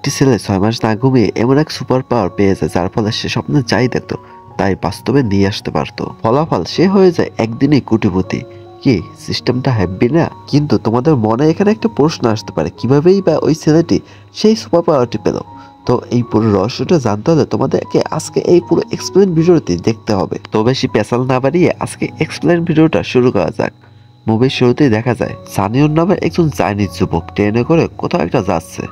একটি ছেলে 6 মাস না ঘুমিয়ে এমন এক সুপার পাওয়ার পেয়ে যায় যার ফলে সে স্বপ্নে যাই দেখতো তাই বাস্তবে নিয়ে আসতে পারতো। ফলাফল সে হয়ে যায় একদিনই কোটিপতি। কি সিস্টেমটা হ্যাপি না? কিন্তু তোমাদের মনে এখানে একটা প্রশ্ন আসতে পারে, কিভাবেই বা ওই ছেলেটি সেই সুপার পাওয়ারটি পেল? তো এই পুরো রহস্যটা জানতে হলে তোমাদেরকে আজকে এই পুরো এক্সপ্লেন ভিডিওটি দেখতে হবে। তো বেশি পেশাল না বাড়িয়ে আজকে এক্সপ্লেন ভিডিওটা শুরু করা যাক। মুভির শুরুতেই দেখা যায় সানিউন নামের একজন চাইনিজ যুবক ট্রেনে করে কোথাও একটা যাচ্ছে,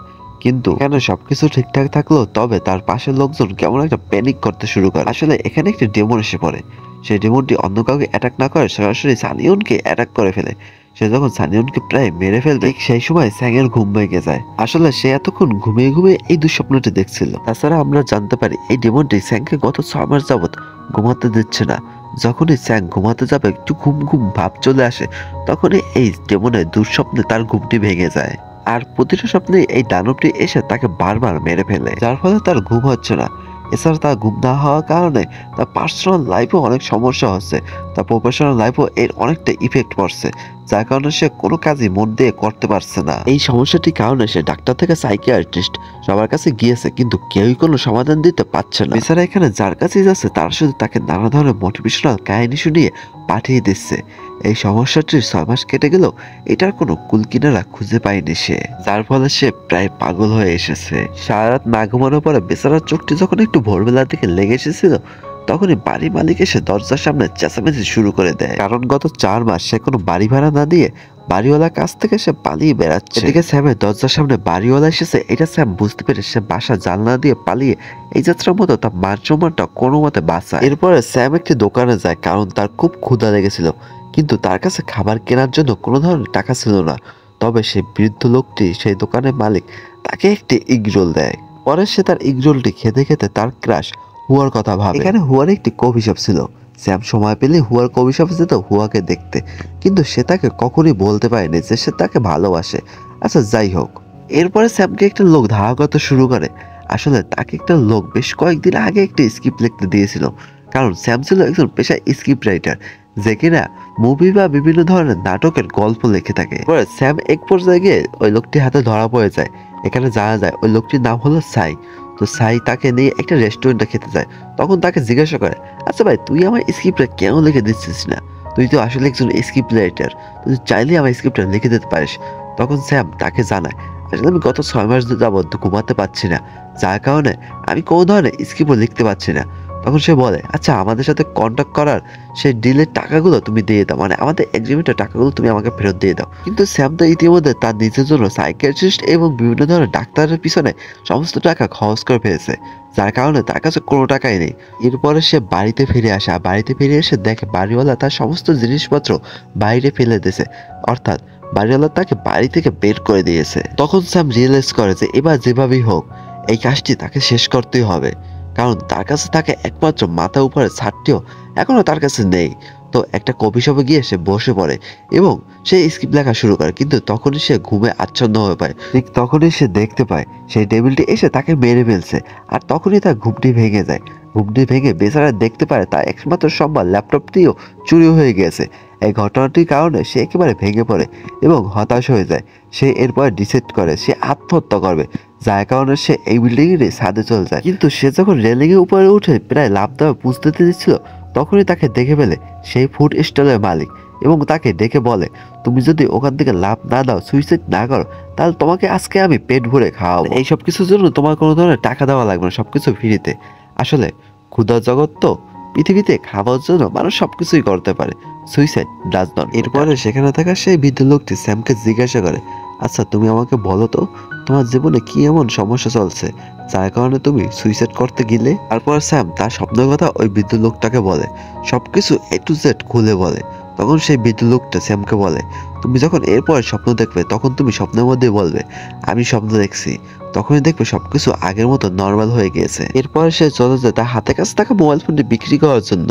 কিন্তু এখানে সবকিছু ঠিকঠাক থাকলো তবে তার পাশের লোকজন কেমন একটা প্যানিক করতে শুরু করে। আসলে এখানে একটি ডেমন এসে পড়ে। সেই ডেমনটি অন্য কাউকে অ্যাটাক না করে সরাসরি সানিউনকে অ্যাটাক করে ফেলে। সে যখন সানিউনকে প্রায় মেরে ফেলবে ঠিক সেই সময় স্যাংয়ের ঘুম ভেঙে যায়। আসলে সে এতক্ষণ ঘুমিয়ে ঘুমিয়ে এই দুঃস্বপ্নটি দেখছিল। তাছাড়া আমরা জানতে পারি এই ডেমনটি স্যাংকে গত 6 মাস যাবৎ ঘুমাতে দিচ্ছে না। যখনই স্যাং ঘুমাতে যাবে একটু ঘুম ঘুম ভাব চলে আসে, তখনই এই ডেমনের দুঃস্বপ্নে তার ঘুমটি ভেঙে যায়। আর প্রতিটা স্বপ্নে এই দানবটি এসে তাকে বারবার মেরে ফেলে, যার ফলে তার ঘুম হচ্ছে না। এছাড়া তার ঘুম না হওয়ার কারণে তার পার্সোনাল লাইফেও অনেক সমস্যা হচ্ছে, তার প্রফেশনাল লাইফেও এর অনেকটা ইফেক্ট পড়ছে, যার কারণে সে কোনো কাজই মন দিয়ে করতে পারছে না। এই সমস্যাটির কারণে সে ডাক্তার থেকে সাইকিয়াট্রিস্ট সবার কাছে গিয়েছে, কিন্তু কেউই কোনো সমাধান দিতে পারছে না। এছাড়া এখানে যার কাছেই যাচ্ছে তারা শুধু তাকে নানা ধরনের মোটিভেশনাল কাহিনী শুনিয়ে পাঠিয়ে দিচ্ছে। এই সমস্যাটির 6 মাস কেটে গেল, এটার কোনো কুলকিনারা খুঁজে পায়নি সে, যার ফলে সে প্রায় পাগল হয়ে এসেছে। সারা রাত না ঘুমানোর পরে বেচারার চোখটি যখন একটু ভোরবেলার দিকে লেগে এসেছিল, তখনই বাড়ি মালিক এসে দরজার সামনে চেঁচামেচি শুরু করে দেয়, কারণ গত 4 মাস সে কোনো বাড়ি ভাড়া না দিয়ে বাড়িওয়ালার কাছ থেকে সে পালিয়ে বেড়াচ্ছে। এদিকে স্যামের দরজার সামনে বাড়িওয়ালা এসেছে, এটা স্যাম বুঝতে পেরে সে বাসা জানলা দিয়ে পালিয়ে এই যাত্রার মতো তার মান সম্মানটা কোনো মতে বাঁচায়। এরপরে স্যাম একটি দোকানে যায়, কারণ তার খুব ক্ষুধা লেগেছিল, কিন্তু তার কাছে খাবার কেনার জন্য কোনো ধরনের টাকা ছিল না। তবে সেই বৃদ্ধ লোকটি, সেই দোকানের মালিক, তাকে একটি ইগরোল দেয়। পরে সে তার ইগরোলটি খেতে খেতে তার ক্রাশ হুয়ার কথা ভাবে। এখানে হুয়ার একটি কফি শপ ছিল। স্যাম সময় পেলে হুয়ার কফি শপে যেত হুয়াকে দেখতে, কিন্তু সে তাকে কখনই বলতে পারেনি যে সে তাকে ভালোবাসে। আচ্ছা যাই হোক, এরপরে স্যামকে একটা লোক ধাওয়া করতে শুরু করে। আসলে তাকে একটা লোক বেশ কয়েকদিন আগে একটি স্ক্রিপ্ট লিখতে দিয়েছিল, কারণ স্যাম ছিল একজন পেশায় স্ক্রিপ্ট রাইটার, যে কিনা মুভি বা বিভিন্ন ধরনের নাটকের গল্প লিখে থাকে। পরে স্যাম এক পর্যায়ে গিয়ে ওই লোকটির হাতে ধরা পড়ে যায়। এখানে জানা যায় ওই লোকটির নাম হলো সাই। তো সাই তাকে নিয়ে একটা রেস্টুরেন্টে খেতে যায়। তখন তাকে জিজ্ঞাসা করে, আচ্ছা ভাই, তুই আমার স্ক্রিপ্টটা কেন লিখে দিচ্ছিস না? তুই তো আসলে একজন স্ক্রিপ্ট রাইটার, তুই চাইলেই আমার স্ক্রিপ্টটা লিখে দিতে পারিস। তখন স্যাম তাকে জানায়, আসলে আমি গত 6 মাস যাবত ঘুমাতে পারছি না, যার কারণে আমি কোনো ধরনের স্ক্রিপ্টও লিখতে পারছি না। তখন সে বলে, আচ্ছা আমাদের সাথে কন্ট্যাক্ট করার সেই ডিলের টাকাগুলো তুমি দিয়ে দাও, মানে আমাদের এগ্রিমেন্টের টাকাগুলো তুমি আমাকে ফেরত দিয়ে দাও। কিন্তু স্যাম তো ইতিমধ্যে তার নিজের জন্য সাইকিয়াট্রিস্ট এবং বিভিন্ন ধরনের ডাক্তারের পিছনে সমস্ত টাকা খরচ করে ফেলেছে, যার কারণে তার কাছে কোনো টাকাই নেই। এরপরে সে বাড়িতে ফিরে আসে, আর বাড়িতে ফিরে এসে দেখে বাড়িওয়ালা তার সমস্ত জিনিসপত্র বাইরে ফেলে দিয়েছে, অর্থাৎ বাড়িওয়ালা তাকে বাড়ি থেকে বের করে দিয়েছে। তখন স্যাম রিয়েলাইজ করে যে এবার যেভাবেই হোক এই কাজটি তাকে শেষ করতেই হবে, কারণ তার কাছে থাকে একমাত্র মাথা উপরে ছাদটিও এখনো তার কাছে নেই। তো একটা কফি শপে গিয়ে সে বসে পড়ে এবং সে স্ক্রিপ্ট লেখা শুরু করে, কিন্তু তখনই সে ঘুমে আচ্ছন্ন হয়ে পায়। ঠিক তখনই সে দেখতে পায় সেই টেবিলটি এসে তাকে মেরে ফেলছে, আর তখনই তার ঘুমটি ভেঙে যায়। ঘুমটি ভেঙে বেচারা দেখতে পারে তার একমাত্র সম্বল ল্যাপটপটিও চুরি হয়ে গেছে। এই ঘটনাটির কারণে সে একেবারে ভেঙে পড়ে এবং হতাশ হয়ে যায়। সে এরপর ডিসাইড করে সে আত্মহত্যা করবে, যার কারণে সে এই বিল্ডিংয়ের ছাদে চলে যায়। কিন্তু সে যখন রেলিং এর উপরে উঠে প্রায় লাফ দেওয়া বুঝতে দিচ্ছিল, তখনই তাকে দেখে ফেলে সেই ফুড স্টলের মালিক এবং তাকে ডেকে বলে, তুমি যদি ওখান থেকে লাভ না দাও, সুইসাইড না করো, তাহলে তোমাকে আজকে আমি পেট ভরে খাওয়াবো। এই সব কিছুর জন্য তোমার কোনো ধরনের টাকা দেওয়া লাগবে না, সবকিছু ফ্রিতে। আসলে ক্ষুধার জগৎ তো, পৃথিবীতে খাওয়ার জন্য মানুষ সবকিছুই করতে পারে, সুইসাইড ডাজ নট। এরপরে সেখানে থাকা সেই বৃদ্ধ লোকটি স্যামকে জিজ্ঞাসা করে, আচ্ছা তুমি আমাকে বলো তো, তোমার জীবনে কি এমন সমস্যা চলছে যার কারণে তুমি সুইসাইড করতে গেলে? তারপর স্যাম তার স্বপ্নের কথা ওই বৃদ্ধ লোকটাকে বলে, সবকিছু এ টু জেড খুলে বলে। তখন সেই বৃদ্ধ লোকটা স্যামকে বলে, তুমি যখন এরপরে স্বপ্ন দেখবে তখন তুমি স্বপ্নের মধ্যে বলবে আমি স্বপ্ন দেখছি, তখনই দেখবে সবকিছু আগের মতো নর্মাল হয়ে গিয়েছে। এরপরে সে চলে যায় তার হাতে কাছে থাকা মোবাইল ফোনটি বিক্রি করার জন্য।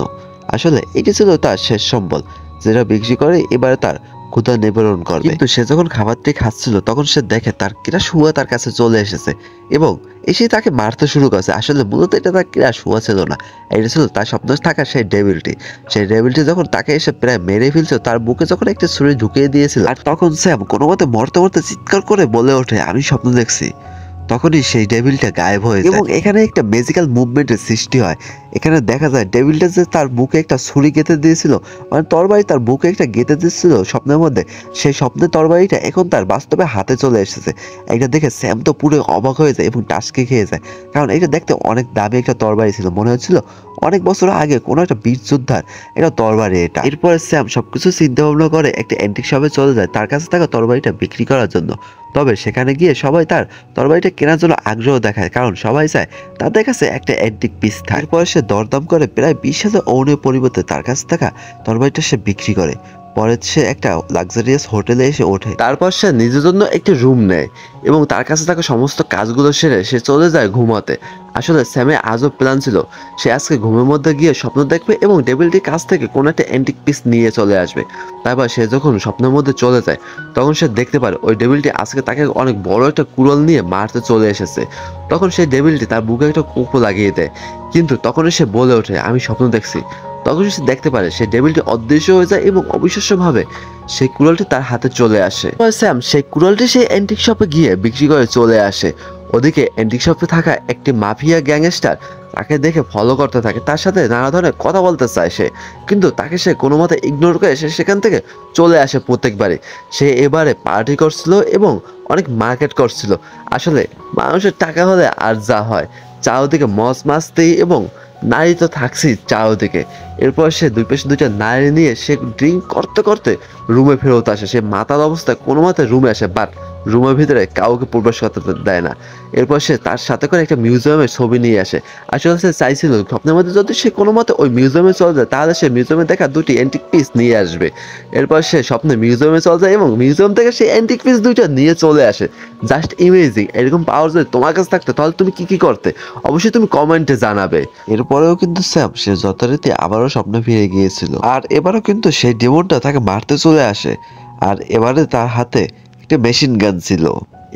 আসলে এটি ছিল তার শেষ সম্বল, যেটা বিক্রি করে এবারে তার ক্ষুধা নিবারণ করবে। কিন্তু সে যখন খাবারটি খাচ্ছিল তখন সে দেখে তার ক্রাশ হুয়া তার কাছে চলে এসেছে এবং এসে তাকে মারতে শুরু করেছে। আসলে মূলত এটা তার ক্রাশ হুয়া ছিল না, এটা ছিল তার স্বপ্নে থাকা সেই ডেভিলটি। সেই ডেভিলটি যখন তাকে এসে প্রায় মেরে ফেলছিল, তার বুকে যখন একটা ছুরি ঢুকিয়ে দিয়েছিল, আর তখন স্যাম কোনো মতে মরতে মরতে চিৎকার করে বলে ওঠে আমি স্বপ্ন দেখছি। তখনই সেই ডেভিলটা গায়েব হয়ে যায় এবং এখানে একটা ম্যাজিক্যাল মুভমেন্টের সৃষ্টি হয়। এখানে দেখা যায় ডেভিলটা যে তার মুখে একটা ছুরি গেঁথে দিয়েছিল, মানে তরবারি তার বুকে একটা গেঁথে দিয়েছিল স্বপ্নের মধ্যে, সেই স্বপ্নের তরবারিটা এখন তার বাস্তবে হাতে চলে এসেছে। এটা দেখে স্যাম তো পুরো অবাক হয়ে যায় এবং টাসকে খেয়ে যায়, কারণ এটা দেখতে অনেক দামি একটা তরবারি ছিল, মনে হচ্ছিল অনেক বছর আগে কোনো একটা বীর যোদ্ধার এটা তরবারি এটা। এরপরে স্যাম সবকিছু চিন্তা ভাবনা করে একটা অ্যান্টিক শপে চলে যায় তার কাছে থাকা তরবারিটা বিক্রি করার জন্য। তবে সেখানে গিয়ে সবাই তার তরবারিটা কেনার জন্য আগ্রহ দেখায়, কারণ সবাই চায় তাদের কাছে একটা অ্যান্টিক পিস থাকে। তারপরে সে দরদাম করে প্রায় 20,000 ওনের পরিবর্তে তার কাছে থাকা তরবারিটা সে বিক্রি করে। পরে সে একটা লাক্সারিয়াস হোটেলে এসে ওঠে। তারপর সে নিজের জন্য একটি রুম নেয় এবং তার কাছে থাকা সমস্ত কাজগুলো সেরে সে চলে যায় ঘুমাতে। আসলে স্যামের আজব প্ল্যান ছিল, সে আজকে ঘুমের মধ্যে গিয়ে স্বপ্ন দেখবে এবং টেবিলটির কাছ থেকে কোনো একটা অ্যান্টিক পিস নিয়ে চলে আসবে। তারপর সে যখন স্বপ্নের মধ্যে চলে যায় তখন সে দেখতে পারে ওই ডেভিলটি আজকে তাকে অনেক বড় একটা কুড়াল নিয়ে মারতে চলে এসেছে। তখন সেই ডেভিলটি তার বুকে একটা কোপো লাগিয়ে দেয়, কিন্তু তখনই সে বলে ওঠে আমি স্বপ্ন দেখছি। তখন সে দেখতে পারে সেই ডেভিলটি অদৃশ্য হয়ে যায় এবং অবিশ্বাস্যভাবে সেই কুড়ালটি তার হাতে চলে আসে। স্যাম সেই কুড়ালটি সেই অ্যান্টিক শপে গিয়ে বিক্রি করে চলে আসে। ওদিকে অ্যান্টিক শপে থাকা একটি মাফিয়া গ্যাংস্টার তাকে দেখে ফলো করতে থাকে, তার সাথে নানা ধরনের কথা বলতে চায় সে, কিন্তু তাকে সে কোনো মতে ইগনোর করে সে সেখান থেকে চলে আসে। প্রত্যেকবারই সে এবারে পার্টি করছিল এবং অনেক মার্কেট করছিল। আসলে মানুষের টাকা হলে আর যা হয়, চারদিকে মজ মাস্তি এবং নারী তো থাকছেই চারদিকে। এরপর সে দুই পাশে দুইটা নারী নিয়ে সে ড্রিঙ্ক করতে করতে রুমে ফেরত আসে। সে মাতাল অবস্থায় কোনো মতে রুমে আসে, বাট রুমের ভিতরে কাউকে প্রবেশ করতে দেয় না। এরপর সে তার সাথে করে একটা মিউজিয়ামের ছবি নিয়ে আসে। আসলে সে চাইছিল স্বপ্নের মধ্যে যদি সে কোনো মতে ওই মিউজিয়ামে চলে যায় তাহলে সে মিউজিয়ামে দেখা দুটি অ্যান্টিক পিস নিয়ে আসবে। এরপর সে স্বপ্নে মিউজিয়ামে চলে যায় এবং মিউজিয়াম থেকে সে অ্যান্টিক পিস দুইটা নিয়ে চলে আসে। Just imaging. এরকম পাওয়ার যদি তোমার কাছে থাকতো তাহলে তুমি কি করতে, অবশ্যই তুমি কমেন্টে জানাবে। এরপরেও কিন্তু স্যাম সে যথারীতি আবারও স্বপ্নে ফিরে গিয়েছিল, আর এবারও কিন্তু সেই ডেমনটা তাকে মারতে চলে আসে। আর এবারে তার হাতে একটা মেশিন গান ছিল।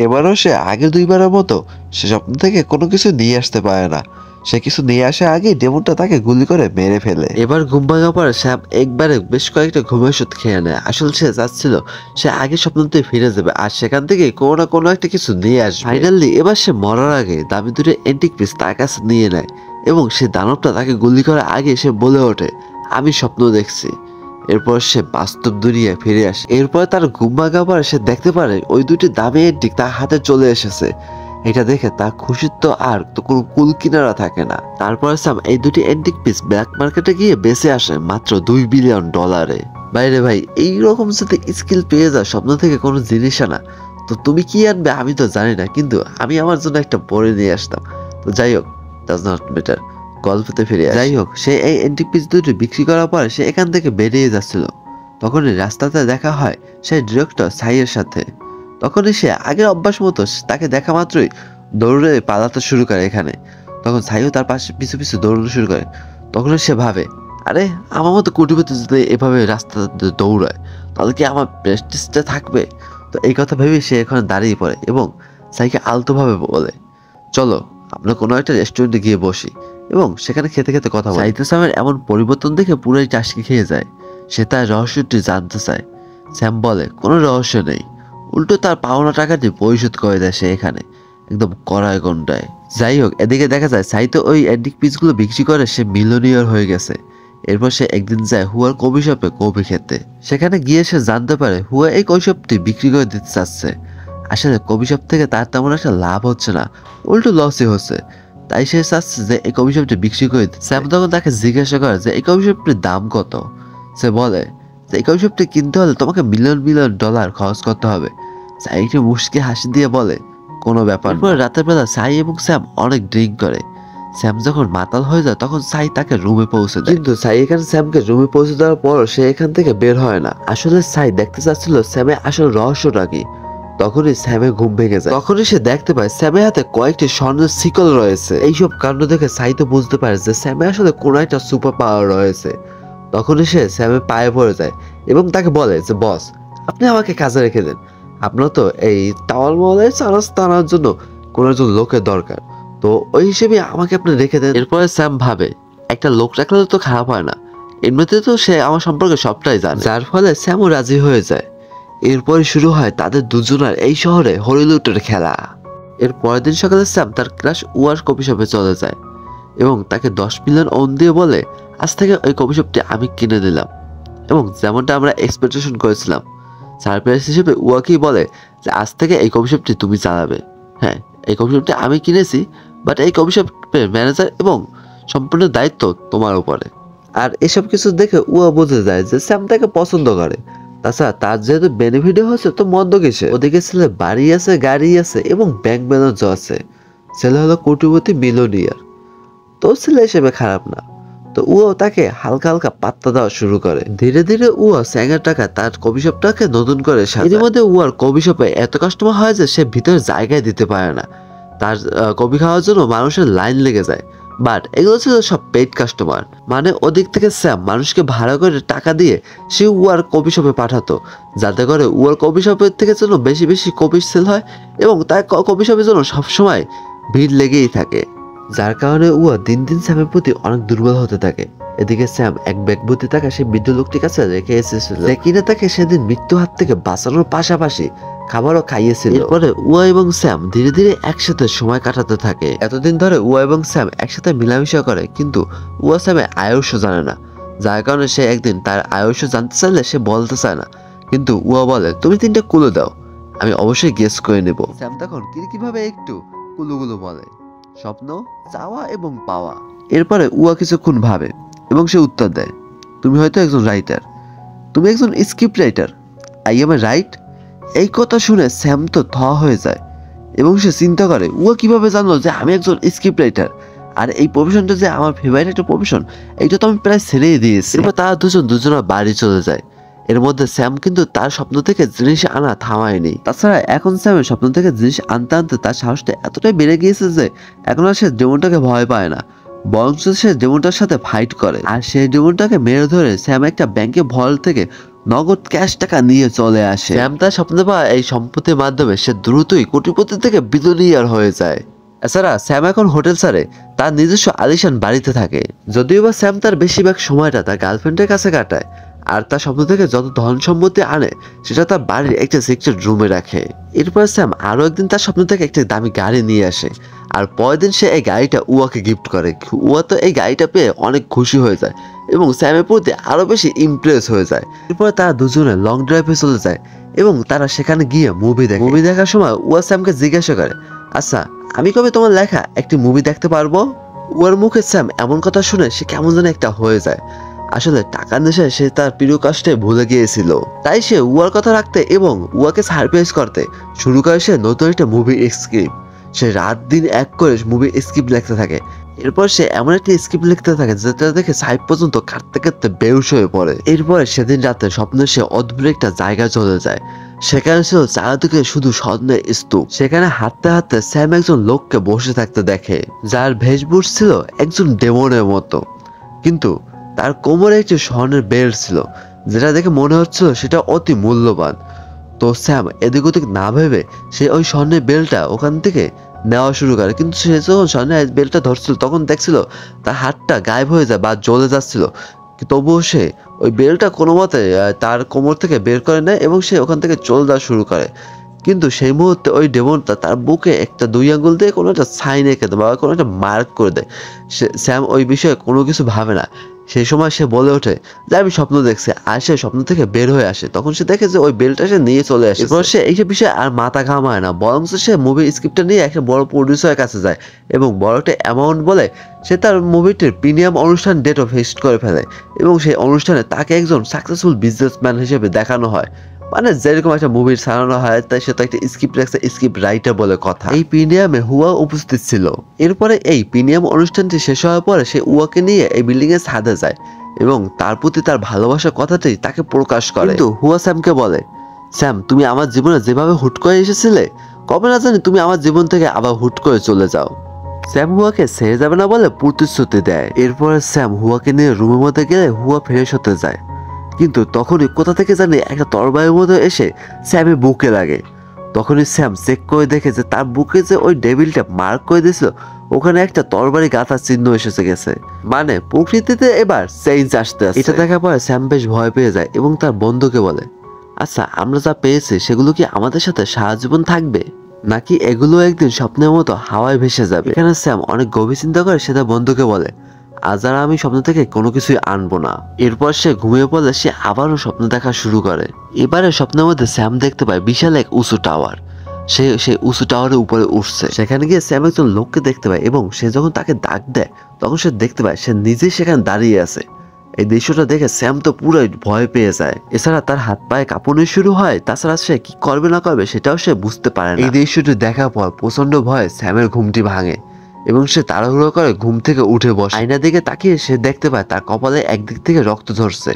এবারও সে আগের দুইবারের মতো সে স্বপ্ন থেকে কোনো কিছু নিয়ে আসতে পারে না। সে কিছু নিয়ে আসে আগে ডেমনটা তাকে গুলি করে মেরে ফেলে। এবার ঘুম ভাঙার পর স্যাম একবারে বেশ কয়েকটা ঘুমের ওষুধ খেয়ে নেয়। আসলে সে চাচ্ছিল সে আগের স্বপ্নতে ফিরে যাবে আর সেখান থেকে কোনো না কোনো একটা কিছু নিয়ে আসবে। ফাইনালি এবার সে মরার আগে দামি দুটো অ্যান্টিক পিস তার কাছে নিয়ে নেয় এবং সে দানবটা তাকে গুলি করার আগে সে বলে ওঠে আমি স্বপ্ন দেখছি। এরপর সে বাস্তব দুনিয়ায় ফিরে আসে। এরপর তার ঘুম ভাঙার পর সে দেখতে পারে ওই দুটি দামি অ্যান্টিক তার হাতে চলে এসেছে। এটা দেখে তার খুশির তো আর তো কোনো কুল কিনারা থাকে না। তারপরে স্যাম এই দুটি অ্যান্টিক পিস ব্ল্যাক মার্কেটে গিয়ে বেঁচে আসে মাত্র $2 বিলিয়ন। বাইরে ভাই এইরকম যদি স্কিল পেয়ে যাও স্বপ্ন থেকে কোনো জিনিস আনা, তো তুমি কি আনবে আমি তো জানি না, কিন্তু আমি আমার জন্য একটা পরে নিয়ে আসতাম। তো যাই হোক, ডাজ নট ম্যাটার, গল্পতে ফিরে যাই হোক, সে এই অ্যান্টিক পিস দুটি বিক্রি করার পর সে এখান থেকে বেরিয়ে যাচ্ছিল। তখনই রাস্তাতে দেখা হয় সেই ডিরেক্টর সাইয়ের সাথে। তখনই সে আগের অভ্যাস মতো তাকে দেখা মাত্রই দৌড়ে পালাতে শুরু করে এখানে। তখন সাইও তার পাশে পিছু পিছু দৌড়ানো শুরু করে। তখনই সে ভাবে আরে আমার মতো কোটিপতি যদি এভাবে রাস্তাতে দৌড়ায় তাহলে কি আমার প্রেস্টিজটা থাকবে। তো এই কথা ভেবে সে এখানে দাঁড়িয়ে পড়ে এবং সাইকে আলতোভাবে বলে চলো আমরা কোনো একটা রেস্টুরেন্টে গিয়ে বসি এবং সেখানে খেতে খেতে কথা বলি। সাইতে স্যামের এমন পরিবর্তন দেখে পুরোই টাসকি খেয়ে যায়। সে তার রহস্যটি জানতে চায়। স্যাম বলে কোনো রহস্য নেই, উল্টো তার পাওনা টাকাটি পরিশোধ করে দেয় সে এখানে একদম কড়ায় গন্ডায়। যাই হোক, এদিকে দেখা যায় সাইতো ওই অ্যান্টিক পিসগুলো বিক্রি করে সে মিলিয়নিয়ার হয়ে গেছে। এরপর সে একদিন যায় হুয়ার কফি শপে কফি খেতে। সেখানে গিয়ে সে জানতে পারে হুয়া এই কফি শপটি বিক্রি করে দিতে চাচ্ছে। আসলে কফি শপ থেকে তার তেমন একটা লাভ হচ্ছে না, উল্টো লসই হচ্ছে। তাই সে চাচ্ছে যে এই কফি শপটি বিক্রি করে দিতে। স্যাম তখন তাকে জিজ্ঞাসা করে যে এই কফি শপটির দাম কত। সে বলে যে এই কফি শপটি কিনতে হলে তোমাকে $1 মিলিয়ন খরচ করতে হবে। সাই একটু মুশকি হাসি দিয়ে বলে কোনো ব্যাপার। পরে রাতের বেলা সাই এবং স্যাম অনেক ড্রিঙ্ক করে। স্যাম যখন মাতাল হয়ে যায় তখন সাই তাকে রুমে পৌঁছে দেয়, কিন্তু সাই এখানে স্যামকে রুমে পৌঁছে দেওয়ার পর সে এখান থেকে বের হয় না। আসলে সাই দেখতে চাচ্ছিল স্যামের আসল রহস্যটা কি। তখনই স্যামের ঘুম ভেঙে যায়। তখনই সে দেখতে পায় স্যামের হাতে কয়েকটি স্বর্ণের শিকল রয়েছে। এইসব কাণ্ড দেখে সাই তো বুঝতে পারে যে স্যামে আসলে কোনো একটা সুপার পাওয়ার রয়েছে। তখনই সে স্যামের পায়ে পড়ে যায় এবং তাকে বলে যে বস আপনি আমাকে কাজে রেখে দেন, আপনার তো এই টাওয়ার মহলের চানাচ টানার জন্য কোনো একজন লোকের দরকার, তো ওই হিসেবে আমাকে আপনি রেখে দেন। এরপরে স্যাম ভাবে একটা লোক রাখলে তো খারাপ হয় না, এমনিতে তো সে আমার সম্পর্কে সবটাই জানে, যার ফলে স্যামও রাজি হয়ে যায়। এরপরে শুরু হয় তাদের দুজনের এই শহরে হরিলুটের খেলা। এর পরের দিন সকালে স্যাম তার ক্রাশ উয়ার কফি শপে চলে যায় এবং তাকে 10 মিলিয়ন ওন দিয়ে বলে আজ থেকে ওই কফি শপটি আমি কিনে দিলাম। এবং যেমনটা আমরা এক্সপেকটেশন করেছিলাম, সারপ্রাইজ হিসেবে উয়াকেই বলে যে আজ থেকে এই কফি শপটি তুমি চালাবে। হ্যাঁ, এই কফি শপটি আমি কিনেছি, বাট এই কফি শপের ম্যানেজার এবং সম্পূর্ণ দায়িত্ব তোমার উপরে। আর এসব কিছু দেখে উয়া বুঝে যায় যে স্যাম তাকে পছন্দ করে। তাছাড়া তার যেহেতু বেনিফিটও হচ্ছে, তো মন্দ কিসে? ওদিকে ছেলে বাড়ি আছে, গাড়ি আছে এবং ব্যাংক ব্যালেন্সও আছে। ছেলে হলো কোটিপতি মিলিয়নিয়ার, তো ছেলে হিসেবে খারাপ না। তো উও তাকে হালকা হালকা পাত্তা দেওয়া শুরু করে। ধীরে ধীরে উয়া স্যাংয়ের টাকা তার কফি শপটাকে নতুন করে সাজায়। এর মধ্যে উয়ার কফি শপে এত কাস্টমার হয় যে সে ভিতরে জায়গায় দিতে পারে না। তার কফি খাওয়ার জন্য মানুষের লাইন লেগে যায়। বাট এগুলো ছিল সব পেইড কাস্টমার, মানে ওদিক থেকে স্যাম মানুষকে ভাড়া করে টাকা দিয়ে সে উয়ার কফি শপে পাঠাতো, যাতে করে উয়ার কফি শপের থেকে যেন বেশি বেশি কফি সেল হয় এবং তার কফি শপের জন্য সবসময় ভিড় লেগেই থাকে। যার কারণে উয়া দিন দিন স্যামের প্রতি অনেক দুর্বল হতে থাকে। এদিকে স্যাম এক ব্যাগ ভর্তি টাকা সেই বৃদ্ধ লোকটির কাছে রেখে এসেছিল, যে কিনা তাকে সেদিন মৃত্যু হাত থেকে বাঁচানোর পাশাপাশি খাবারও খাইয়েছিল। এরপরে উয়া এবং স্যাম ধীরে ধীরে একসাথে সময় কাটাতে থাকে। এতদিন ধরে উয়া এবং স্যাম একসাথে মিলামিশা করে, কিন্তু উয়া স্যামের আয়ুষ্য জানে না। যার কারণে সে একদিন তার আয়ুষ্য জানতে চাইলে সে বলতে চায় না, কিন্তু উয়া বলে তুমি 3টা কুলো দাও, আমি অবশ্যই গেস করে নেব। স্যাম তখন কিভাবে একটু কুলুগুলো বলে, স্বপ্ন, চাওয়া এবং পাওয়া। এরপরে উয়া কিছুক্ষণ ভাবে এবং সে উত্তর দেয়, তুমি হয়তো একজন রাইটার, তুমি একজন script writer, I M A right. এই কথা শুনে স্যাম তো থ হয়ে যায় এবং সে চিন্তা করে উয়া কিভাবে জানলো যে আমি একজন স্ক্রিপ্ট রাইটার, আর এই প্রফেশনটা যে আমার ফেভারিট একটা প্রফেশন, এইটা তো আমি প্রায় ছেড়েই দিয়েছি। এরপর তারা দুজনের বাড়ি চলে যায়। এর মধ্যে স্যাম কিন্তু তার স্বপ্ন থেকে জিনিস আনা থামায়নি। তাছাড়া এখন স্যামের স্বপ্ন থেকে জিনিস আনতে আনতে তার সাহসটা এতটাই বেড়ে গিয়েছে যে এখন আর সে ডেমনটাকে ভয় পায় না, বরং সে ডেমনটার সাথে ফাইট করে। আর সেই ডেমনটাকে মেরে ধরে স্যাম একটা ব্যাংকে ভল্ট থেকে নগদ ক্যাশ টাকা নিয়ে চলে আসে। স্যাম তার স্বপ্নে পাওয়া এই সম্পত্তির মাধ্যমে সে দ্রুতই কোটিপতি থেকে বিলিয়নিয়ার হয়ে যায়। এছাড়া স্যাম এখন হোটেল ছাড়ে তার নিজস্ব আলিশান বাড়িতে থাকে। যদিও বা স্যাম তার বেশিরভাগ সময়টা তার গার্লফ্রেন্ডের কাছে কাটায়, আর তার স্বপ্ন থেকে যত ধন সম্পত্তি আনে সেটা তার বাড়ির একটা সিক্রেট রুমে রাখে। এরপর স্যাম আরো একদিন তার স্বপ্ন থেকে একটা দামি গাড়ি নিয়ে আসে, আর পরের দিন সে এই গাড়িটা উয়াকে গিফট করে। উয়া তো এই গাড়িটা পেয়ে অনেক খুশি হয়ে যায় এবং স্যামের প্রতি আরো বেশি ইমপ্রেস হয়ে যায়। এরপর তারা দুজনে লং ড্রাইভে চলে যায় এবং তারা সেখানে গিয়ে মুভি দেখে। মুভি দেখার সময় উয়া স্যামকে জিজ্ঞাসা করে, আচ্ছা আমি কবে তোমার লেখা একটি মুভি দেখতে পারবো? উয়ার মুখে স্যাম এমন কথা শুনে সে কেমন যেন একটা হয়ে যায়। আসলে টাকার নেশায় সে তার প্রিয় কাজটাই ভুলে গিয়েছিল, তাই সে উয়ার কথা রাখতে এবং উয়াকে সারপ্রাইজ করতে শুরু করে সে নতুন একটা মুভির স্ক্রিপ্ট। সে রাত দিন এক করে মুভির স্ক্রিপ্ট লিখতে থাকে। এরপর সে এমন একটা স্ক্রিপ্ট লিখতে থাকে যেটা দেখে সাইড পর্যন্ত কাটতে কাটতে বেহুশ হয়ে পড়ে। এরপরে সেদিন রাতে স্বপ্নে সে অদ্ভুত একটা জায়গায় চলে যায়। সেখানে ছিল চারিদিকে শুধু স্বর্ণের স্তূপ। সেখানে হাঁটতে হাঁটতে স্যাম একজন লোককে বসে থাকতে দেখে, যার বেশভূষ ছিল একজন ডেমনের মতো, কিন্তু তার কোমরে একটি স্বর্ণের বেল্ট ছিল, যেটা দেখে মনে হচ্ছিল সেটা অতি মূল্যবান। তো স্যাম এদিক ওদিক না ভেবে সে ওই স্বর্ণের বেল্টটা ওখান থেকে নেওয়া শুরু করে, কিন্তু সে যখন স্বর্ণের বেল্টটা ধরছিল তখন দেখছিল তার হাতটা গায়েব হয়ে যায় বা জ্বলে যাচ্ছিল। তবুও সে ওই বেল্টটা কোনো মতে তার কোমর থেকে বের করে নেয় এবং সে ওখান থেকে চলে যাওয়া শুরু করে। কিন্তু সেই মুহূর্তে ওই ডেমনটা তার বুকে একটা 2 আঙ্গুল দিয়ে কোনো একটা সাইন এঁকে দেয় বা কোনো একটা মার্ক করে দেয়। স্যাম ওই বিষয়ে কোনো কিছু ভাবে না। সেই সময় সে বলে ওঠে যে আমি স্বপ্ন দেখছি, আর সে স্বপ্ন থেকে বের হয়ে আসে। তখন সে দেখে যে ওই বেলটা সে নিয়ে চলে আসে। এরপর সে এইসব বিষয়ে আর মাথা ঘামায় না, বরং সে মুভির স্ক্রিপ্টটা নিয়ে একটা বড় প্রডিউসারের কাছে যায় এবং বড় একটা অ্যামাউন্ট বলে সে তার মুভিটির প্রিমিয়াম অনুষ্ঠান ডেট অফ ফিক্সড করে ফেলে এবং সেই অনুষ্ঠানে তাকে একজন সাকসেসফুল বিজনেসম্যান হিসেবে দেখানো হয়। মানে যেরকম একটা মুভির সাজানো হয়, তাই সে তো একটা স্ক্রিপ্ট রাখছে, স্ক্রিপ্ট রাইটার বলে কথা। এই প্রিমিয়ামে হুয়া উপস্থিত ছিল। এরপরে এই প্রিমিয়াম অনুষ্ঠানটি শেষ হওয়ার পরে সে উয়াকে নিয়ে এই বিল্ডিং এর ছাদে যায় এবং তার প্রতি তার ভালোবাসার কথাটাই তাকে প্রকাশ করে। কিন্তু হুয়া স্যামকে বলে, স্যাম তুমি আমার জীবনে যেভাবে হুট করে এসেছিলে, কবে না জানি তুমি আমার জীবন থেকে আবার হুট করে চলে যাও। স্যাম হুয়াকে ছেড়ে যাবে না বলে প্রতিশ্রুতি দেয়। এরপরে স্যাম হুয়াকে নিয়ে রুমের মধ্যে গেলে হুয়া ফ্রেশ হতে যায়, কিন্তু তখনই কোথা থেকে জানি একটা তরবারির মতো এসে স্যামের বুকে লাগে। তখনই স্যাম চেক করে দেখে যে তার বুকে যে ওই ডেভিলটা মার্ক করে দিয়েছিল ওখানে একটা তরবারি গাঁথার চিহ্ন এসে গেছে। মানে প্রকৃতিতে এবার চেঞ্জ আসতে আসছে। এটা দেখার পরে স্যাম বেশ ভয় পেয়ে যায় এবং তার বন্ধুকে বলে, আচ্ছা আমরা যা পেয়েছি সেগুলো কি আমাদের সাথে সারা জীবন থাকবে? নাকি এগুলো একদিন স্বপ্নের মতো হাওয়ায় ভেসে যাবে। এখানে স্যাম অনেক গভীর চিন্তা করে সে তার বন্ধুকে বলে, আজ আর আমি স্বপ্ন থেকে কোনো কিছুই আনবো না। এরপর সে ঘুমিয়ে পড়লে সে আবারও স্বপ্ন দেখা শুরু করে। এবারে স্বপ্নের মধ্যে স্যাম দেখতে পায় বিশাল এক উঁচু টাওয়ার। সে উঁচু টাওয়ারের উপরে উঠছে। সেখানে গিয়ে স্যাম একজন লোককে দেখতে পায় এবং সে যখন তাকে ডাক দেয় তখন সে দেখতে পায় সে নিজেই সেখানে দাঁড়িয়ে আছে। এই দৃশ্যটা দেখে স্যাম তো পুরোই ভয় পেয়ে যায়। এছাড়া তার হাত পায়ে কাঁপুনি শুরু হয়। তাছাড়া সে কি করবে না করবে সেটাও সে বুঝতে পারে না। এই দৃশ্যটি দেখার পর প্রচন্ড ভয়ে স্যামের ঘুমটি ভাঙে এবং সে তাড়াহুড়ো করে ঘুম থেকে উঠে বসে। আয়নার দিকে তাকিয়ে সে দেখতে পায় তার কপালে একদিক থেকে রক্ত ঝরছে।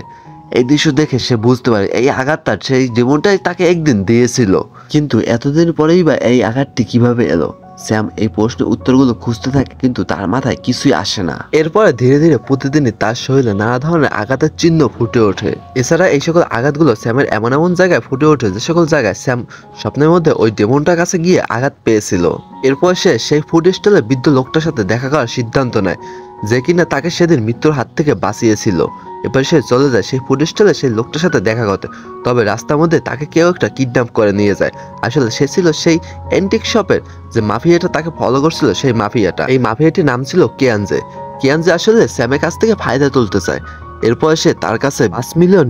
এই দৃশ্য দেখে সে বুঝতে পারে এই আঘাতটা সেই ডেমনটাই তাকে একদিন দিয়েছিল। কিন্তু এতদিন পরেই বা এই আঘাতটি কিভাবে এলো? স্যাম এই প্রশ্নের উত্তরগুলো খুঁজতে থাকে কিন্তু তার মাথায় কিছুই আসে না। এরপরে ধীরে ধীরে প্রতিদিনই তার শরীরে নানা ধরনের আঘাতের চিহ্ন ফুটে ওঠে। এছাড়া এই সকল আঘাতগুলো স্যামের এমন এমন জায়গায় ফুটে ওঠে যে সকল জায়গায় স্যাম স্বপ্নের মধ্যে ওই ডেমনটার কাছে গিয়ে আঘাত পেয়েছিল। এরপর সে সেই ফুড স্টলে বৃদ্ধ লোকটার সাথে দেখা করার সিদ্ধান্ত নেয়, যে কিনা তাকে সেদিন মৃত্যুর হাত থেকে বাঁচিয়েছিল। এবার সে চলে যায় সেই ফুড স্টলে সেই লোকটার সাথে দেখা করতে। তবে রাস্তার মধ্যে তাকে কেউ একটা কিডন্যাপ করে নিয়ে যায়। আসলে সে ছিল সেই অ্যান্টিক শপের যে মাফিয়াটা তাকে ফলো করছিল, সেই মাফিয়াটা। এই মাফিয়াটির নাম ছিল কিয়ানজে। কিয়ানজে আসলে স্যামের কাছ থেকে ফায়দা তুলতে চায়। এরপর সে তার কাছে $5 মিলিয়ন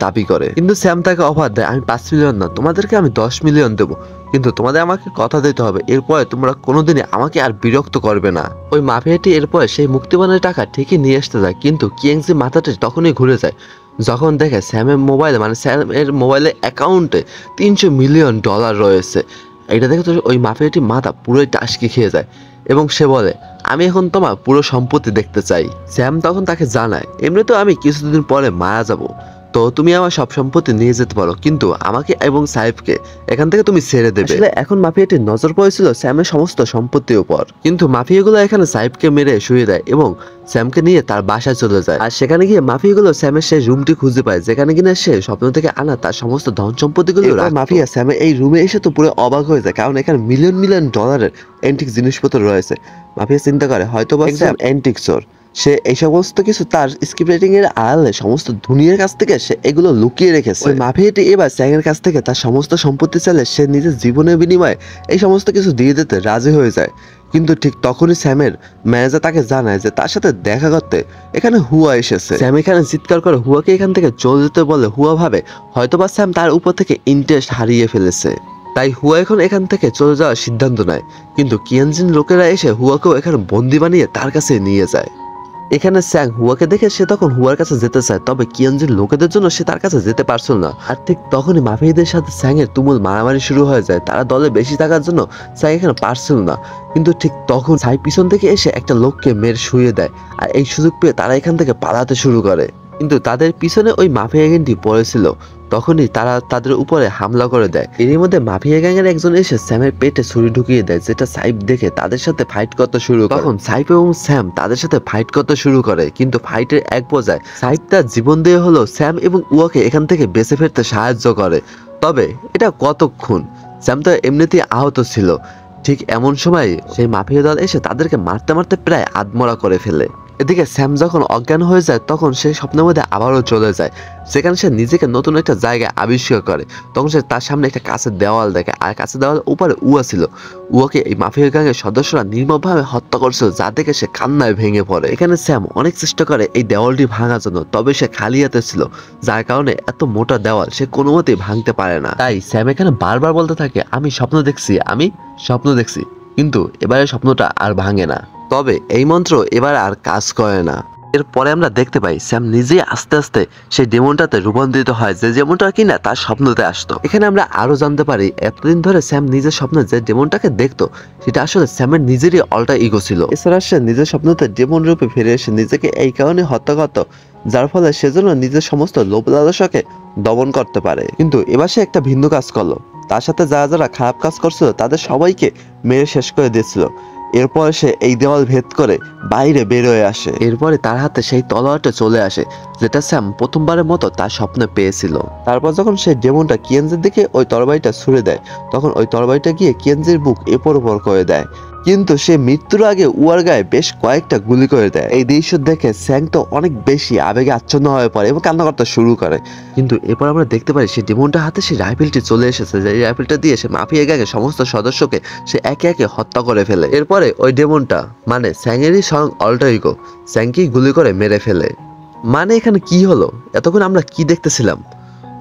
দাবি করে, কিন্তু স্যাম তাকে অফার দেয়, আমি 5 মিলিয়ন না, তোমাদেরকে আমি 10 মিলিয়ন দেবো, কিন্তু তোমাদের আমাকে কথা দিতে হবে এরপরে তোমরা কোনোদিনই আমাকে আর বিরক্ত করবে না। ওই মাফিয়াটি এরপরে সেই মুক্তিপণের টাকা ঠিকই নিয়ে আসতে যায়, কিন্তু কিয়াংজির মাথাটা তখনই ঘুরে যায় যখন দেখে স্যামের মোবাইলে মানে স্যামের মোবাইলে অ্যাকাউন্টে $300 মিলিয়ন রয়েছে। এটা দেখে তো ওই মাফিয়াটি মাথা পুরোই টাসকি খেয়ে যায় এবং সে বলে, আমি এখন তোমার পুরো সম্পত্তি দেখতে চাই। স্যাম তখন তাকে জানায়, এমনি তো আমি কিছুদিন পরে মারা যাব, তো তুমি আমার সব সম্পত্তি নিয়ে যেতে পারো, কিন্তু আমাকে এবং সাইফকে এখান থেকে তুমি ছেড়ে দেবে। আসলে এখন মাফিয়াটির নজর পড়েছিল স্যামের সমস্ত সম্পত্তির উপর, কিন্তু মাফিয়াগুলো এখানে সাইফকে মেরে শুয়ে দেয় এবং স্যামকে নিয়ে তার বাসায় চলে যায়। আর সেখানে গিয়ে মাফিয়াগুলো স্যামের সেই রুমটি খুঁজে পায় যেখানে কিনা সে স্বপ্ন থেকে আনা তার সমস্ত ধন সম্পত্তিগুলো রাখতো। মাফিয়া স্যামের এই রুমে এসে তো পুরো অবাক হয়ে যায়, কারণ এখানে মিলিয়ন মিলিয়ন ডলারের অ্যান্টিক জিনিসপত্র রয়েছে। মাফিয়া চিন্তা করে হয়তো বা স্যাম অ্যান্টিক চোর, সে এই সমস্ত কিছু তার স্ক্রিপ্ট রাইটিং এর আড়ালে সমস্ত দুনিয়ার কাছ থেকে সে এগুলো লুকিয়ে রেখেছে। ওই মাফিয়াটি এবার স্যামের কাছ থেকে তার সমস্ত সম্পত্তি চাইলে সে নিজের জীবনের বিনিময়ে এই সমস্ত কিছু দিয়ে দিতে রাজি হয়ে যায়। কিন্তু ঠিক তখনই স্যামের ম্যানেজার তাকে জানায় যে তার সাথে দেখা করতে এখানে হুয়া এসেছে। স্যাম এখানে চিৎকার করে হুয়াকে এখান থেকে চলে যেতে বলে হুয়া ভাবে হয়তোবা স্যাম তার উপর থেকে ইন্টারেস্ট হারিয়ে ফেলেছে, তাই হুয়া এখন এখান থেকে চলে যাওয়ার সিদ্ধান্ত নেয়। কিন্তু কিয়ানজিন লোকেরা এসে হুয়াকেও এখানে বন্দি বানিয়ে তার কাছে নিয়ে যায়। এখানে স্যাং হুয়াকে দেখে সে তখন হুয়ার কাছে যেতে চায়, তবে কিয়ানজির লোকেদের জন্য সে তার কাছে যেতে পারছিল না। আর ঠিক তখনই মাফিয়াদের সাথে স্যাংয়ের তুমুল মারামারি শুরু হয়ে যায়। তারা দলে বেশি থাকার জন্য স্যাং এখানে পারছিল না, কিন্তু ঠিক তখন সাই পিছন থেকে এসে একটা লোককে মেরে শুয়ে দেয়। আর এই সুযোগ পেয়ে তারা এখান থেকে পালাতে শুরু করে, কিন্তু তাদের পিছনে ওই মাফিয়া গ্যাংটি পড়েছিল। তখনই তারা তাদের উপরে হামলা করে দেয়। এর মধ্যে মাফিয়া গ্যাংয়ের একজন এসে স্যামের পেটে ছুরি ঢুকিয়ে দেয়, যেটা সাইফ দেখে তাদের সাথে ফাইট করতে শুরু করে। তখন সাইফ এবং স্যাম তাদের সাথে ফাইট করতে শুরু করে, কিন্তু ফাইটের এক পর্যায়ে সাইফ তার জীবন দিয়ে হলো স্যাম এবং উয়াকে এখান থেকে বেঁচে ফিরতে সাহায্য করে। তবে এটা কতক্ষণ, স্যাম তো এমনিতেই আহত ছিল। ঠিক এমন সময় সেই মাফিয়া দল এসে তাদেরকে মারতে মারতে প্রায় আধমরা করে ফেলে। এদিকে স্যাম যখন অজ্ঞান হয়ে যায় তখন সে স্বপ্নের মধ্যে আবারও চলে যায়, সেখানে সে নিজেকে নতুন একটা জায়গায় আবিষ্কার করে। তখন সে তার সামনে একটা কাঁচের দেওয়াল দেখে, আর কাঁচের দেওয়ালের উপরে উয়া ছিল। উয়াকে এই মাফিয়া গ্যাংয়ের সদস্যরা নির্মমভাবে হত্যা করছিল, যা দেখে সে কান্নায় ভেঙে পড়ে। এখানে স্যাম অনেক চেষ্টা করে এই দেওয়ালটি ভাঙার জন্য, তবে সে খালি হাতে ছিল, যার কারণে এত মোটা দেওয়াল সে কোনো মতেই ভাঙতে পারে না। তাই স্যাম এখানে বারবার বলতে থাকে, আমি স্বপ্ন দেখছি, কিন্তু এবারে স্বপ্নটা আর ভাঙে না। তবে এই মন্ত্র এবার আর কাজ করে না। এরপরে আমরা দেখতে পাই স্যাম নিজেই আস্তে আস্তে সেই ডেমনটাতে রূপান্তরিত হয়, যে ডেমনটা কিনা তার স্বপ্নতে আসতো। এখানে আমরা আরো জানতে পারি এতদিন ধরে স্যাম নিজের স্বপ্নে যে ডেমনটাকে দেখতো সেটা আসলে স্যামের নিজেরই অল্টা ইগো ছিল। এছাড়া সে নিজের স্বপ্নতে ডেমন রূপে ফিরে এসে নিজেকে এই কারণে হত্যা করত, যার ফলে সেজন্য নিজের সমস্ত লোভ লালসাকে দমন করতে পারে। কিন্তু এবার সে একটা ভিন্ন কাজ করলো, তার সাথে যারা যারা খারাপ কাজ করছিল তাদের সবাইকে মেরে শেষ করে দিয়েছিল। এরপর সে এই দেওয়াল ভেদ করে বাইরে বের হয়ে আসে। এরপরে তার হাতে সেই তলোয়ারটা চলে আসে, যেটা স্যাম প্রথমবারের মতো তার স্বপ্নে পেয়েছিল। তারপর যখন সেই ডেমনটা কিয়ানজির দিকে ওই তরবারিটা ছুড়ে দেয়, তখন ওই তরবারিটা গিয়ে কিয়ানজির বুক এপর ওপর করে দেয়। কিন্তু সে মৃত্যুর আগে উয়ার গায়ে বেশ কয়েকটা গুলি করে দেয়। এই দৃশ্য দেখে স্যাং তো অনেক বেশি আবেগে আচ্ছন্ন হয়ে পড়ে এবং কান্না করতে শুরু করে। কিন্তু এরপর আমরা দেখতে পাই সে ডেমনটার হাতে সেই রাইফেলটি চলে এসেছে, যে রাইফেলটা দিয়ে সে মাফিয়া গ্যাংয়ের সমস্ত সদস্যকে সে একে একে হত্যা করে ফেলে। এরপরে ওই ডেমনটা মানে স্যাংয়েরই স্বয়ং অল্টার ইগো স্যাংকেই গুলি করে মেরে ফেলে। মানে এখানে কি হলো, এতক্ষণ আমরা কি দেখতেছিলাম?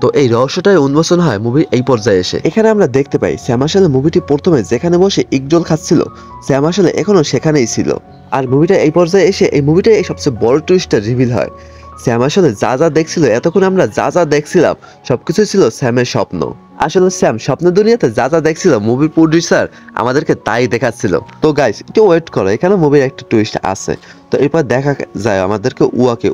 তো এই রহস্যটাই উন্মোচন হয় মুভির এই পর্যায়ে এসে। এখানে আমরা দেখতে পাই স্যাম আসলে মুভিটি প্রথমে যেখানে বসে ইগজল খাচ্ছিল, স্যাম আসলে এখনো সেখানেই ছিল। আর মুভিটা এই পর্যায়ে এসে এই মুভিটাই সবচেয়ে বড় টুইস্টটা রিভিল হয়। স্যাম আসলে যা যা দেখছিল, এতক্ষণ আমরা যা যা দেখছিলাম সবকিছু ছিল স্যামের স্বপ্ন। আসলে স্যাম স্বপ্নের দুনিয়াতে যা যা দেখছিল মুভির প্রডিউসার আমাদেরকে তাই দেখাচ্ছিল। তো গাইস একটু ওয়েট করো, এখানে মুভির একটা টুইস্ট আছে। তো এরপর দেখা যায় আমাদেরকে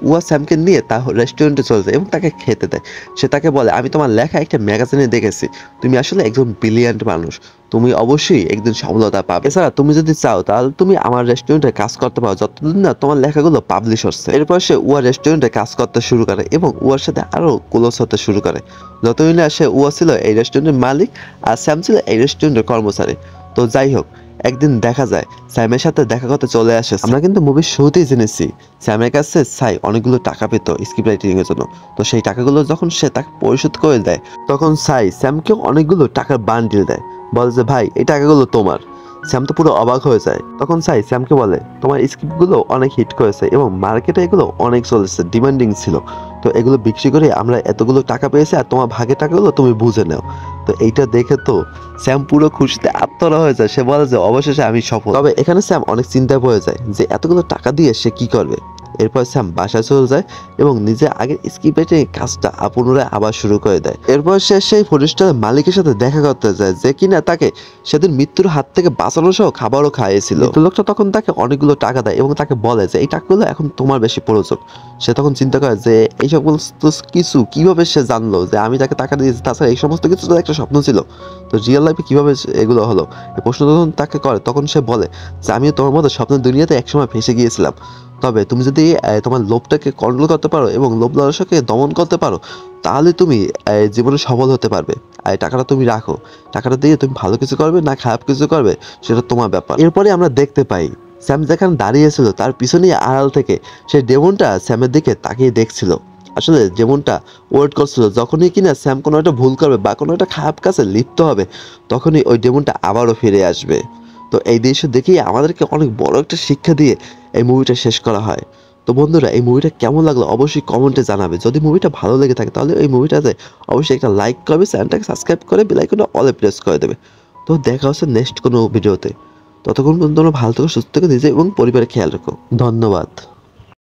উয়া স্যামকে নিয়ে তার রেস্টুরেন্টে চলে যায় এবং তাকে খেতে দেয়। সে তাকে বলে, আমি তোমার লেখা একটা ম্যাগাজিনে দেখেছি, তুমি আসলে একজন ব্রিলিয়ান্ট মানুষ, তুমি অবশ্যই একদিন সফলতা পাবে। এছাড়া তুমি যদি চাও তাহলে তুমি আমার রেস্টুরেন্টে কাজ করতে পারো যতদিন না তোমার লেখাগুলো পাবলিশ হচ্ছে। এরপর সে উয়া রেস্টুরেন্টে কাজ করতে শুরু করে এবং উয়ার সাথে আরো ক্লোজ হতে শুরু করে। যতদিন না সে উয়া ছিল এই রেস্টুরেন্টের মালিক আর স্যাম ছিল এই রেস্টুরেন্টের কর্মচারী। তো যাই হোক, একদিন দেখা যায় স্যামের সাথে দেখা করতে চলে আসে। আমরা কিন্তু মুভির শুরুতেই জেনেছি স্যামের কাছে সাই অনেকগুলো টাকা পেত স্ক্রিপ্ট রাইটিং এর জন্য। তো সেই টাকাগুলো যখন সে তাকে পরিশোধ করে দেয়, তখন সাই স্যামকে অনেকগুলো টাকার বান্ডিল দেয়, বলে যে ভাই এই টাকাগুলো তোমার। স্যাম তো পুরো অবাক হয়ে যায়। তখন সাই স্যামকে বলে, তোমার স্ক্রিপ্টগুলো অনেক হিট করেছে এবং মার্কেটে এগুলো অনেক চলেছে, ডিমান্ডিং ছিল, তো এগুলো বিক্রি করে আমরা এতগুলো টাকা পেয়েছি আর তোমার ভাগের টাকাগুলো তুমি বুঝে নাও। তো এইটা দেখে তো স্যাম পুরো খুশিতে আত্মরা হয়ে যায়। সে বলে যে অবশেষে আমি সফল। তবে এখানে স্যাম অনেক চিন্তায় পড়ে যায় যে এতগুলো টাকা দিয়ে সে কি করবে। এরপর স্যাম বাসায় চলে যায় এবং নিজে আগের স্ক্রিপ্টের কাজটা পুনরায় আবার শুরু করে দেয়। এরপর সে সেই প্রতিষ্ঠানের মালিকের সাথে দেখা করতে যায়, যে কিনা তাকে সেদিন মৃত্যুর হাত থেকে বাঁচানো সহ খাবারও খাইয়েছিল। লোকটা তখন তাকে অনেকগুলো টাকা দেয় এবং তাকে বলে যে এই টাকাগুলো এখন তোমার বেশি প্রয়োজন। সে তখন চিন্তা করে যে এই সমস্ত কিছু কিভাবে সে জানলো যে আমি তাকে টাকা দিয়েছি, তাছাড়া এই সমস্ত কিছু তো একটা স্বপ্ন ছিল, তো রিয়েল লাইফে কিভাবে এগুলো হলো। এই প্রশ্ন যখন তাকে করে তখন সে বলে যে আমিও তোমার মতো স্বপ্নের দুনিয়াতে একসময় ফেসে গিয়েছিলাম, তবে তুমি যদি তোমার লোভটাকে কন্ট্রোল করতে পারো এবং লোভ লালসাকে দমন করতে পারো তাহলে তুমি জীবনে সফল হতে পারবে। আর টাকাটা তুমি রাখো, টাকাটা দিয়ে তুমি ভালো কিছু করবে না খারাপ কিছু করবে সেটা তোমার ব্যাপার। এরপরে আমরা দেখতে পাই স্যাম যেখানে দাঁড়িয়েছিল তার পিছনেই আড়াল থেকে সেই ডেমনটা স্যামের দিকে তাকিয়ে দেখছিল। আসলে যেমনটা ওয়েট করছিল যখনই কিনা স্যাম কোনো একটা ভুল করবে বা কোনো একটা খারাপ কাজে লিপ্ত হবে, তখনই ওই ডেমনটা আবারও ফিরে আসবে। তো এই দৃশ্য দেখেই আমাদেরকে অনেক বড় একটা শিক্ষা দিয়ে এই মুভিটা শেষ করা হয়। তো বন্ধুরা, এই মুভিটা কেমন লাগলো অবশ্যই কমেন্টে জানাবে। যদি মুভিটা ভালো লেগে থাকে তাহলে এই মুভিটাতে অবশ্যই একটা লাইক করবে, চ্যানেলটাকে সাবস্ক্রাইব করে বেল আইকনটা অলে প্রেস করে দেবে। তো দেখা হচ্ছে নেক্সট কোনো ভিডিওতে। ততক্ষণ পর্যন্ত তোমরা ভালো থেকো, সুস্থ থেকো, নিজে এবং পরিবারের খেয়াল রাখো। ধন্যবাদ।